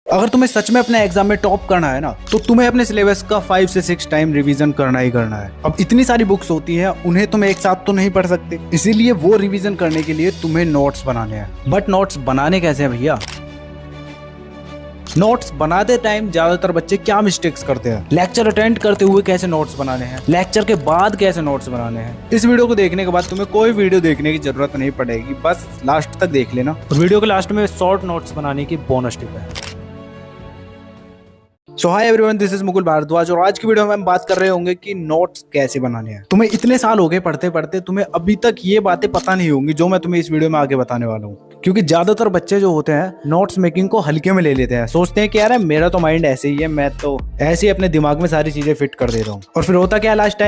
अगर तुम्हें सच में अपने एग्जाम में टॉप करना है ना, तो तुम्हें अपने सिलेबस का 5 से 6 टाइम रिवीजन करना ही करना है। अब इतनी सारी बुक्स होती हैं, उन्हें तुम एक साथ तो नहीं पढ़ सकते, इसीलिए वो रिवीजन करने के लिए तुम्हें नोट्स बनाने हैं। बट नोट्स बनाने कैसे हैं भैया? नोट्स बनाते टाइम ज्यादातर बच्चे क्या मिस्टेक्स करते हैं? लेक्चर अटेंड करते हुए कैसे नोट्स बनाने हैं, लेक्चर के बाद कैसे नोट्स बनाने हैं। इस वीडियो को देखने के बाद तुम्हें कोई वीडियो देखने की जरूरत नहीं पड़ेगी, बस लास्ट तक देख लेना। और वीडियो के लास्ट में शॉर्ट नोट्स बनाने की बोनस टिप है। So hi everyone, this is Mukul Bhardwaj और आज की वीडियो में हम बात कर रहे होंगे कि नोट्स कैसे बनाने हैं। तुम्हें इतने साल हो गए पढ़ते पढ़ते, तुम्हें अभी तक ये बातें पता नहीं होंगी जो मैं तुम्हें इस वीडियो में आगे बताने वाला हूँ। क्योंकि ज्यादातर बच्चे जो होते हैं नोट्स मेकिंग को हल्के में ले लेते हैं, सोचते हैं कि यार मेरा तो माइंड ऐसे ही है, मैं तो ऐसे ही अपने दिमाग में सारी चीजें फिट कर दे रहा हूँ। और फिर होता क्या है, लास्ट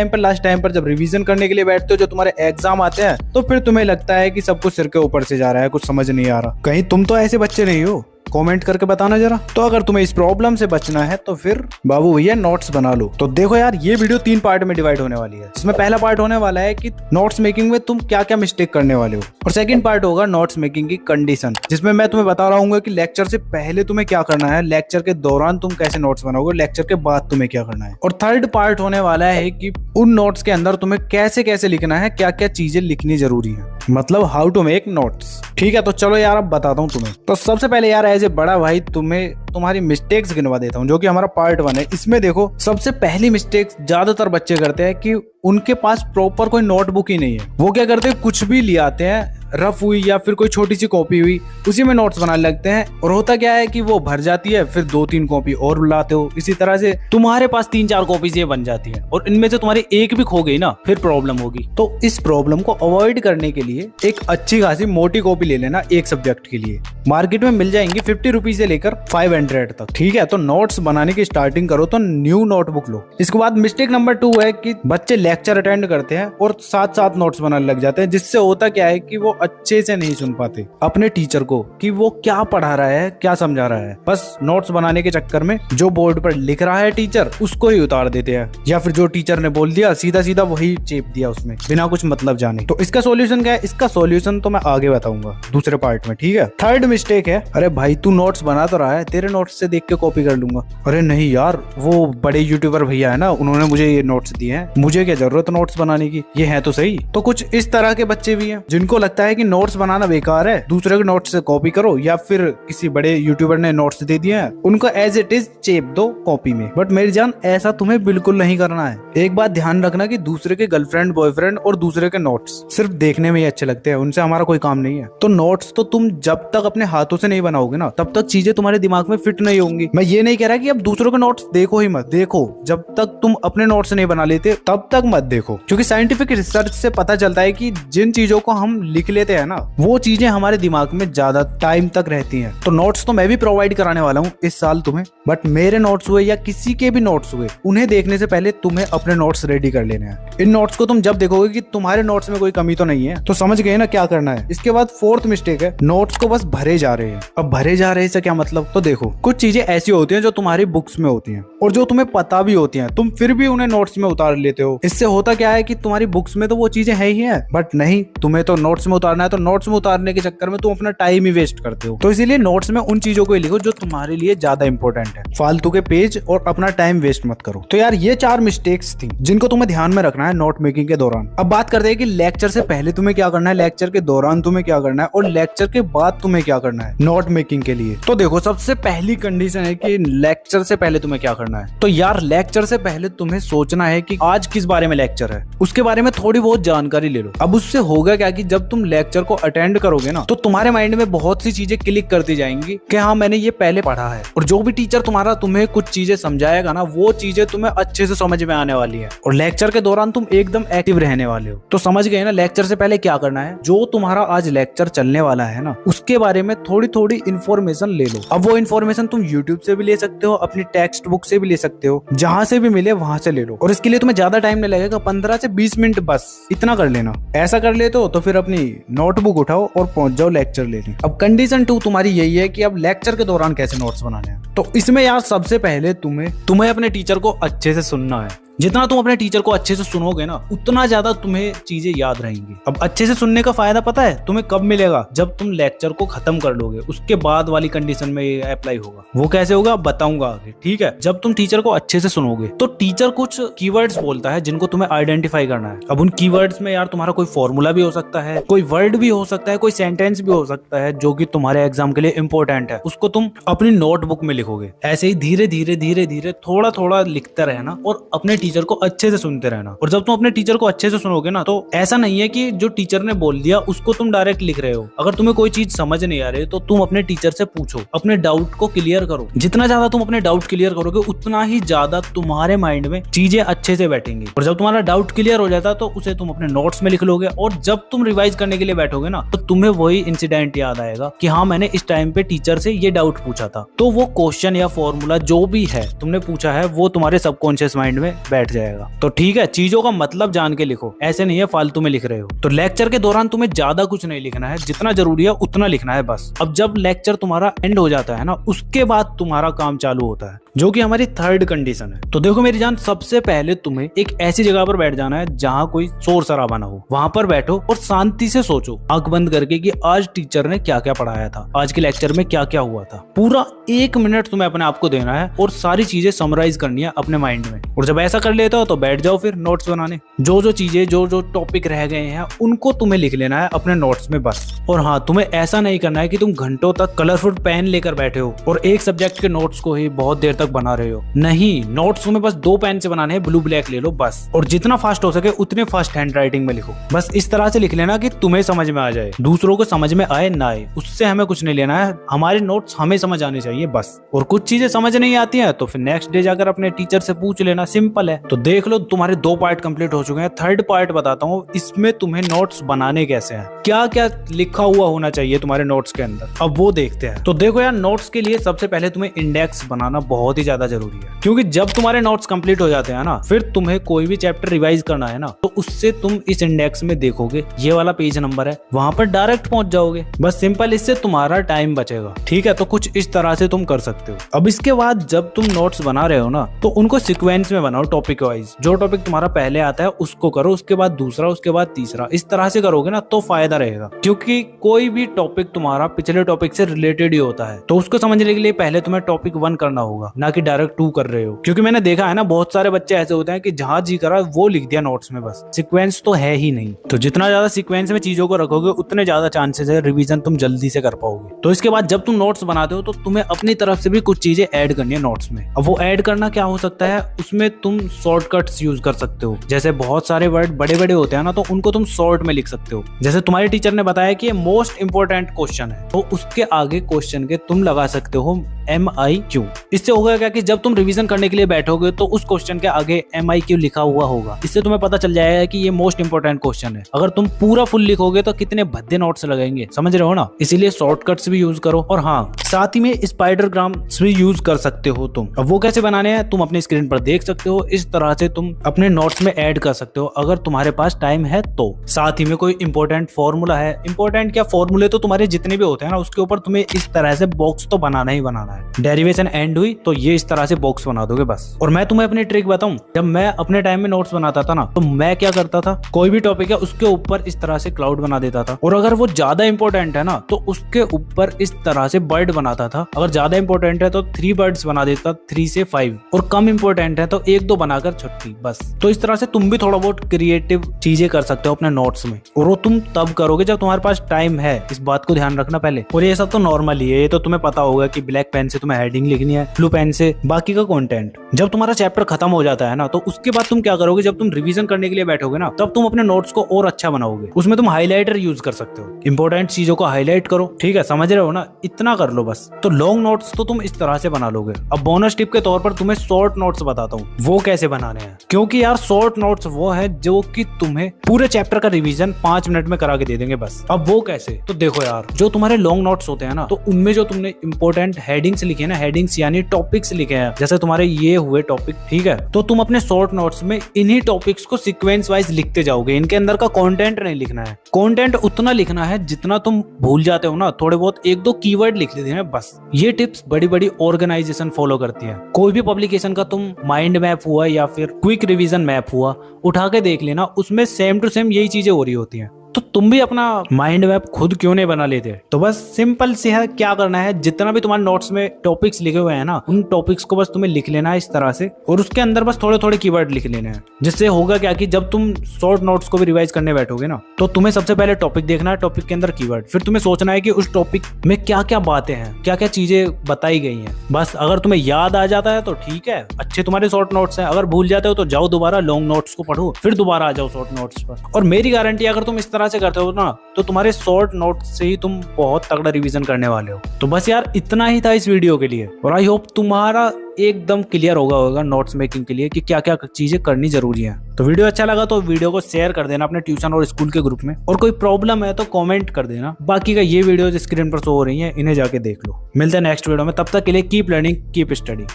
टाइम पर जब रिवीजन करने के लिए बैठते हो, जो तुम्हारे एग्जाम आते हैं, तो फिर तुम्हें लगता है कि सब कुछ सिर के ऊपर से जा रहा है, कुछ समझ नहीं आ रहा। कहीं तुम तो ऐसे बच्चे नहीं हो? कमेंट करके बताना जरा। तो अगर तुम्हें इस प्रॉब्लम से बचना है तो फिर बाबू भैया नोट्स बना लो। तो देखो यार, ये वीडियो 3 पार्ट में डिवाइड होने वाली है। इसमें पहला पार्ट होने वाला है कि नोट्स मेकिंग में तुम क्या क्या मिस्टेक करने वाले हो, और सेकंड पार्ट होगा नोट्स मेकिंग की कंडीशन, जिसमें मैं तुम्हें बता रहा हूँ कि लेक्चर से पहले तुम्हें क्या करना है, लेक्चर के दौरान तुम कैसे नोट्स बनाओगे, लेक्चर के बाद तुम्हें क्या करना है। और थर्ड पार्ट होने वाला है कि उन नोट्स के अंदर तुम्हें कैसे कैसे लिखना है, क्या क्या चीजें लिखनी जरूरी है, मतलब हाउ टू मेक नोट्स। ठीक है, तो चलो यार अब बताता हूँ तुम्हें। तो सबसे पहले यार एज ए बड़ा भाई तुम्हें तुम्हारी मिस्टेक्स गिनवा देता हूँ, जो कि हमारा पार्ट 1 है। इसमें देखो, सबसे पहली मिस्टेक ज्यादातर बच्चे करते हैं कि उनके पास प्रॉपर कोई नोटबुक ही नहीं है। वो क्या करते हैं, कुछ भी ले आते हैं, रफ हुई या फिर कोई छोटी सी कॉपी हुई, उसी में नोट्स बनाने लगते हैं। और होता क्या है कि वो भर जाती है, फिर 2-3 कॉपी और लाते हो। इसी तरह से तुम्हारे पास 3-4 कॉपीज ये बन जाती है, और इनमें से तुम्हारी एक भी खो गई ना, फिर प्रॉब्लम होगी। तो इस प्रॉब्लम को अवॉइड करने के लिए एक अच्छी खासी मोटी कॉपी ले लेना एक सब्जेक्ट के लिए। मार्केट में मिल जाएंगी 50 रुपीज से लेकर 500 तक। ठीक है, तो नोट्स बनाने की स्टार्टिंग करो तो न्यू नोटबुक लो। इसके बाद मिस्टेक नंबर 2 है कि बच्चे लेक्चर अटेंड करते हैं और साथ साथ नोट्स बनाने लग जाते हैं, जिससे होता क्या है कि वो अच्छे से नहीं सुन पाते अपने टीचर को कि वो क्या पढ़ा रहा है, क्या समझा रहा है। बस नोट्स बनाने के चक्कर में जो बोर्ड पर लिख रहा है टीचर, उसको ही उतार देते हैं, या फिर जो टीचर ने बोल दिया सीधा सीधा वही चेप दिया उसमें, बिना कुछ मतलब जाने। तो इसका सॉल्यूशन क्या है? इसका सॉल्यूशन तो मैं आगे बताऊंगा दूसरे पार्ट में। ठीक है, थर्ड मिस्टेक है, अरे भाई तू नोट्स बना तो रहा है, तेरे नोट्स से देख के कॉपी कर लूंगा। अरे नहीं यार, वो बड़े यूट्यूबर भैया है ना, उन्होंने मुझे ये नोट्स दिए हैं, मुझे क्या जरूरत नोट्स बनाने की, ये है तो सही। तो कुछ इस तरह के बच्चे भी हैं जिनको लगता है कि नोट्स बनाना बेकार है, दूसरे के नोट्स से कॉपी करो, या फिर किसी बड़े यूट्यूबर ने नोट्स दे दिए हैं, उनको एज इट इज चेप दो कॉपी में। बट मेरी जान, ऐसा तुम्हें बिल्कुल नहीं करना है। एक बात ध्यान रखना कि दूसरे के गर्लफ्रेंड बॉयफ्रेंड और दूसरे के नोट्स सिर्फ देखने में ही अच्छे लगते हैं, उनसे हमारा कोई काम नहीं है। तो नोट्स तो तुम जब तक अपने हाथों से नहीं बनाओगे ना, तब तक चीजें तुम्हारे दिमाग में फिट नहीं होंगी। मैं ये नहीं कह रहा कि अब दूसरों के नोट्स देखो ही मत, देखो, जब तक तुम अपने नोट्स नहीं बना लेते तब तक मत देखो। क्योंकि साइंटिफिक रिसर्च से पता चलता है कि जिन चीजों को हम लिख लेते हैं ना, वो चीजें हमारे दिमाग में ज्यादा टाइम तक रहती हैं। तो नोट्स तो मैं भी प्रोवाइड कराने वाला हूँ इस साल तुम्हें, बट मेरे नोट्स हुए या किसी के भी नोट्स हुए, उन्हें देखने से पहले तुम्हें अपने नोट्स रेडी कर लेने हैं। इन नोट्स को तुम जब देखोगे कि तुम्हारे नोट्स में कोई कमी तो नहीं है, तो समझ गए ना क्या करना है। इसके बाद फोर्थ मिस्टेक है, नोट्स को बस भरे जा रहे हैं। अब भरे जा रहे से क्या मतलब? तो देखो, कुछ चीजें ऐसी होती हैं जो तुम्हारी बुक्स में होती हैं और जो तुम्हें पता भी होती हैं, तुम फिर भी उन्हें नोट्स में उतार लेते हो। इससे होता क्या है कि तुम्हारी बुक्स में तो वो चीजें है ही हैं, बट नहीं, तुम्हें तो नोट्स में उतारना है। तो नोट्स में उतारने के चक्कर में तुम अपना टाइम ही वेस्ट करते हो। तो इसीलिए नोट्स में उन चीजों को ही लिखो जो तुम्हारे लिए ज्यादा इंपॉर्टेंट है, फालतू के पेज और अपना टाइम वेस्ट मत करो। तो यार ये 4 मिस्टेक्स थी जिनको तुम्हें ध्यान में रखना है नोट मेकिंग के दौरान। अब बात करते हैं कि लेक्चर से पहले तुम्हें क्या करना है, लेक्चर के दौरान तुम्हें क्या करना है, और लेक्चर के बाद तुम्हें क्या करना है नोट मेकिंग के लिए। तो देखो, सबसे पहली कंडीशन है कि लेक्चर से पहले तुम्हें क्या करना है। तो यार लेक्चर से पहले तुम्हें सोचना है कि आज किस बारे में लेक्चर है, उसके बारे में थोड़ी बहुत जानकारी ले लो। अब उससे होगा क्या कि जब तुम लेक्चर को अटेंड करोगे ना, तो तुम्हारे माइंड में बहुत सी चीजें क्लिक करती जाएंगी कि हाँ मैंने ये पहले पढ़ा है। और जो भी टीचर तुम्हारा तुम्हें कुछ चीजें समझाएगा ना, वो चीजें तुम्हें अच्छे से समझ में आने वाली है, और लेक्चर के दौरान तुम एकदम एक्टिव रहने वाले हो। तो समझ गए ना लेक्चर से पहले क्या करना है। जो तुम्हारा आज लेक्चर चलने वाला है ना, उसके बारे में थोड़ी थोड़ी इन्फॉर्मेशन ले लो। अब वो इन्फॉर्मेशन तुम यूट्यूब से भी ले सकते हो, अपनी टेक्स्ट बुक से भी ले सकते हो, जहां से भी मिले वहां से ले लो। और इसके लिए तुम्हें ज्यादा टाइम नहीं लगेगा, 15 से 20 मिनट बस इतना कर लेना। ऐसा कर लेते हो तो फिर अपनी नोटबुक उठाओ और पहुंच जाओ लेक्चर लेने। अब कंडीशन 2 तुम्हारी यही है कि अब लेक्चर के दौरान कैसे नोट्स बनाने हैं। तो इसमें यार सबसे पहले तुम्हें अपने टीचर को अच्छे से सुनना है। जितना तुम अपने टीचर को अच्छे से सुनोगे ना, उतना ज्यादा तुम्हें चीजें याद रहेंगी। अब अच्छे से सुनने का फायदा पता है तुम्हें कब मिलेगा? जब तुम लेक्चर को खत्म कर लोगे, उसके बाद वाली कंडीशन में ये अप्लाई होगा। वो कैसे होगा बताऊंगा आगे, ठीक है। जब तुम टीचर को अच्छे से सुनोगे तो टीचर कुछ कीवर्ड्स बोलता है जिनको तुम्हें आइडेंटिफाई करना है। अब उन कीवर्ड्स में यार तुम्हारा कोई फॉर्मूला भी हो सकता है, कोई वर्ड भी हो सकता है, कोई सेंटेंस भी हो सकता है जो कि तुम्हारे एग्जाम के लिए इंपॉर्टेंट है। उसको तुम अपनी नोटबुक में लिखोगे। ऐसे ही धीरे धीरे धीरे धीरे थोड़ा थोड़ा लिखते रहना और अपने टीचर को अच्छे से सुनते रहना। और जब तुम अपने टीचर को अच्छे से सुनोगे ना, तो ऐसा नहीं है कि जो टीचर ने बोल दिया उसको तुम डायरेक्ट लिख रहे हो। अगर तुम्हें कोई चीज समझ नहीं आ रही तो तुम अपने टीचर से पूछो, अपने डाउट को क्लियर करो। जितना ज्यादा तुम अपने डाउट क्लियर करोगे उतना ही ज्यादा तुम्हारे माइंड में चीजें अच्छे से बैठेंगी। और जब तुम्हारा डाउट क्लियर हो जाता तो उसे तुम अपने नोट्स में लिख लोगे। और जब तुम रिवाइज करने के लिए बैठोगे ना, तो तुम्हें वही इंसिडेंट याद आएगा कि हाँ मैंने इस टाइम पे टीचर से ये डाउट पूछा था। तो वो क्वेश्चन या फॉर्मूला जो भी है तुमने पूछा है वो तुम्हारे सबकॉन्शियस माइंड में बैठ जाएगा। तो ठीक है, चीजों का मतलब जान के लिखो, ऐसे नहीं है फालतू में लिख रहे हो। तो लेक्चर के दौरान तुम्हें ज्यादा कुछ नहीं लिखना है, जितना जरूरी है उतना लिखना है बस। अब जब लेक्चर तुम्हारा एंड हो जाता है ना, उसके बाद तुम्हारा काम चालू होता है, जो कि हमारी थर्ड कंडीशन है। तो देखो मेरी जान, सबसे पहले तुम्हें एक ऐसी जगह पर बैठ जाना है जहां कोई शोर शराबा ना हो। वहां पर बैठो और शांति से सोचो, आंख बंद करके, कि आज टीचर ने क्या क्या पढ़ाया था, आज के लेक्चर में क्या क्या हुआ था। पूरा 1 मिनट तुम्हें अपने आप को देना है और सारी चीजें समराइज करनी है अपने माइंड में। और जब ऐसा कर लेते हो तो बैठ जाओ फिर नोट्स बनाने। जो जो चीजें, जो जो टॉपिक रह गए हैं उनको तुम्हें लिख लेना है अपने नोट्स में बस। और हाँ, तुम्हें ऐसा नहीं करना है कि तुम घंटों तक कलरफुल पेन लेकर बैठे हो और एक सब्जेक्ट के नोट्स को ही बहुत देर तक बना रहे हो। नहीं, नोट्स तुम्हें बस 2 पेन से बनाने हैं, ब्लू ब्लैक ले लो बस। और जितना फास्ट हो सके उतने फास्ट हैंड राइटिंग में लिखो। बस इस तरह से लिख लेना कि तुम्हें समझ में आ जाए, दूसरों को समझ में आए ना आए, उससे हमें कुछ नहीं लेना है। हमारे नोट्स हमें समझ आने चाहिए बस। और कुछ चीजें समझ नहीं आती हैं तो फिर नेक्स्ट डे जाकर अपने टीचर से पूछ लेना, सिंपल है। तो देख लो, तुम्हारे 2 पार्ट कंप्लीट हो चुके हैं। थर्ड पार्ट बताता हूँ, इसमें तुम्हें नोट्स बनाने कैसे हैं, क्या क्या लिखा हुआ होना चाहिए तुम्हारे नोट्स के अंदर, अब वो देखते हैं। तो देखो यार, नोट्स के लिए सबसे पहले तुम्हें इंडेक्स बनाना बहुत ही ज्यादा जरूरी है, क्योंकि जब तुम्हारे नोट्स कंप्लीट हो जाते हैं ना, फिर तुम्हें कोई भी चैप्टर रिवाइज करना है ना, तो उससे तुम इस इंडेक्स में देखोगे ये वाला पेज नंबर है, वहां पर डायरेक्ट पहुंच जाओगे बस। सिंपल, इससे तुम्हारा टाइम बचेगा। ठीक है, तो कुछ इस तरह से तुम कर सकते हो। अब इसके बाद जब तुम नोट्स बना रहे हो ना, तो उनको सीक्वेंस में बनाओ, टॉपिक वाइज। जो टॉपिक तुम्हारा पहले आता है उसको करो, उसके बाद दूसरा, उसके बाद तीसरा। इस तरह से करोगे ना तो फायदा रहेगा, क्योंकि कोई भी टॉपिक तुम्हारा पिछले टॉपिक से रिलेटेड ही होता है। तो उसको समझने के लिए पहले तुम्हें टॉपिक 1 करना होगा, ना कि डायरेक्ट 2 कर रहे हो। क्योंकि मैंने देखा है ना, बहुत सारे बच्चे ऐसे होते हैं कि जहां जी करा वो लिख दिया नोट्स में, बस सीक्वेंस तो है ही नहीं। तो जितना ज्यादा सीक्वेंस में चीजों को रखोगे उतने ज्यादा चांसेस है रिवीजन तुम जल्दी से कर पाओगे। तो इसके बाद जब तुम नोट्स बनाते हो तो तुम्हें अपनी तरफ से भी कुछ चीजें ऐड करनी है नोट्स में। अब वो ऐड करना क्या हो सकता है, उसमें तुम शॉर्टकट्स यूज कर सकते हो। जैसे बहुत सारे वर्ड बड़े बड़े होते हैं ना, तो उनको तुम शॉर्ट में लिख सकते हो। जैसे तुम्हारे टीचर ने बताया कि ये मोस्ट इंपोर्टेंट क्वेश्चन है, तो उसके आगे क्वेश्चन के तुम लगा सकते हो MIQ। इससे होगा क्या कि जब तुम रिवीजन करने के लिए बैठोगे तो उस क्वेश्चन के आगे MIQ लिखा हुआ होगा। इससे तुम्हें पता चल जाएगा कि ये मोस्ट इंपोर्टेंट क्वेश्चन है। अगर तुम पूरा फुल लिखोगे तो कितने भद्दे नोट्स लगेंगे, समझ रहे हो ना। इसीलिए शॉर्टकट्स भी यूज करो। और हाँ, साथ ही में स्पाइडरग्राम्स भी यूज कर सकते हो तुम। अब वो कैसे बनाने हैं तुम अपनी स्क्रीन पर देख सकते हो। इस तरह से तुम अपने नोट्स में ऐड कर सकते हो अगर तुम्हारे पास टाइम है तो। साथ ही में कोई इंपॉर्टेंट फॉर्मूला है, इंपॉर्टेंट क्या फॉर्मूले तो तुम्हारे जितने भी होते हैं ना, उसके ऊपर तुम्हें इस तरह से बॉक्स तो बनाना ही बनाना है। डेरिवेशन एंड हुई तो ये इस तरह से बॉक्स बना दोगे बस। और मैं तुम्हें अपनी ट्रिक बताऊं, जब मैं अपने टाइम में नोट्स बनाता था ना, तो मैं क्या करता था, कोई भी टॉपिक है उसके ऊपर इस तरह से क्लाउड बना देता था। और अगर वो ज्यादा इंपॉर्टेंट है ना, तो उसके ऊपर इस तरह से बर्ड बनाता था। अगर ज्यादा इंपॉर्टेंट है तो 3 बर्ड्स बना देता, 3 से 5। और कम इंपॉर्टेंट है तो 1-2 बनाकर छुट्टी बस। तो इस तरह से तुम भी थोड़ा बहुत क्रिएटिव चीजें कर सकते हो अपने नोट्स में। और वो तुम तब करोगे जब तुम्हारे पास टाइम है, इस बात को ध्यान रखना पहले। और ये सब तो नॉर्मल ही है, ये तो तुम्हें पता होगा कि ब्लैक पेन से तुम्हें हेडिंग लिखनी है, ब्लू पेन से बाकी का कंटेंट। जब तुम्हारा चैप्टर खत्म हो जाता है ना, तो उसके बाद तुम क्या करोगे, जब तुम रिवीजन करने के लिए बैठोगे ना, तब तुम अपने नोट्स को और अच्छा बनाओगे। उसमें तुम हाईलाइटर यूज कर सकते हो, इंपॉर्टेंट चीजों को हाईलाइट करो। ठीक है, समझ रहे हो ना, इतना कर लो बस। तो लॉन्ग नोट्स तो तुम इस तरह से बना लोगे। अब बोनस टिप के तौर पर तुम्हें शॉर्ट नोट्स बताता हूँ वो कैसे बनाने हैं। क्योंकि यार शॉर्ट नोट्स वो है जो कि तुम्हें पूरे चैप्टर का रिवीजन 5 मिनट में करा के दे देंगे बस। अब वो कैसे, तो देखो यार, जो तुम्हारे लॉन्ग नोट्स होते हैं ना, तो उनमें जो तुमने इंपॉर्टेंट हेडिंग्स लिखे ना, हेडिंग्स यानी टॉपिक टॉपिक्स लिखे हैं, जैसे तुम्हारे ये हुए टॉपिक, ठीक है, तो तुम अपने शॉर्ट नोट्स में इन्हीं टॉपिक्स को सीक्वेंस वाइज लिखते जाओगे। इनके अंदर का कंटेंट नहीं लिखना है, कंटेंट उतना लिखना है जितना तुम भूल जाते हो ना, थोड़े बहुत एक दो कीवर्ड लिख लेते हैं बस। ये टिप्स बड़ी बड़ी ऑर्गेनाइजेशन फॉलो करती है। कोई भी पब्लिकेशन का तुम माइंड मैप हुआ या फिर क्विक रिवीजन मैप हुआ, उठा के देख लेना, उसमें सेम टू सेम यही चीजें हो रही होती हैं। तो तुम भी अपना माइंड मैप खुद क्यों नहीं बना लेते? तो बस सिंपल से है, क्या करना है, जितना भी तुम्हारे नोट्स में टॉपिक्स लिखे हुए हैं ना, उन टॉपिक्स को बस तुम्हें लिख लेना है इस तरह से, और उसके अंदर बस थोड़े थोड़े कीवर्ड लिख लेने हैं। जिससे होगा क्या कि जब तुम शॉर्ट नोट्स को भी रिवाइज करने बैठोगे ना, तो तुम्हें सबसे पहले टॉपिक देखना है, टॉपिक के अंदर कीवर्ड, फिर तुम्हें सोचना है कि उस टॉपिक में क्या क्या बातें हैं, क्या क्या चीजें बताई गई हैं। बस अगर तुम्हें याद आ जाता है तो ठीक है, अच्छे तुम्हारे शॉर्ट नोट्स हैं। अगर भूल जाते हो तो जाओ दोबारा लॉन्ग नोट्स को पढ़ो, फिर दोबारा आ जाओ शॉर्ट नोट्स पर। और मेरी गारंटी, अगर तुम इस तरह से करते हो ना, तो तुम्हारे शॉर्ट नोट से ही तुम बहुत तगड़ा रिवीजन करने वाले हो। तो बस यार इतना ही था इस वीडियो के लिए, और आई होप तुम्हारा एकदम क्लियर होगा नोट्स मेकिंग के लिए कि क्या क्या चीजें करनी जरूरी है। तो वीडियो अच्छा लगा तो वीडियो को शेयर कर देना अपने ट्यूशन और स्कूल के ग्रुप में, और कोई प्रॉब्लम है तो कमेंट कर देना। बाकी का ये वीडियो स्क्रीन पर शो हो रही है, इन्हें जाके देख लो। मिलते हैं नेक्स्ट वीडियो में, तब तक के लिए कीप लर्निंग कीप स्टडी।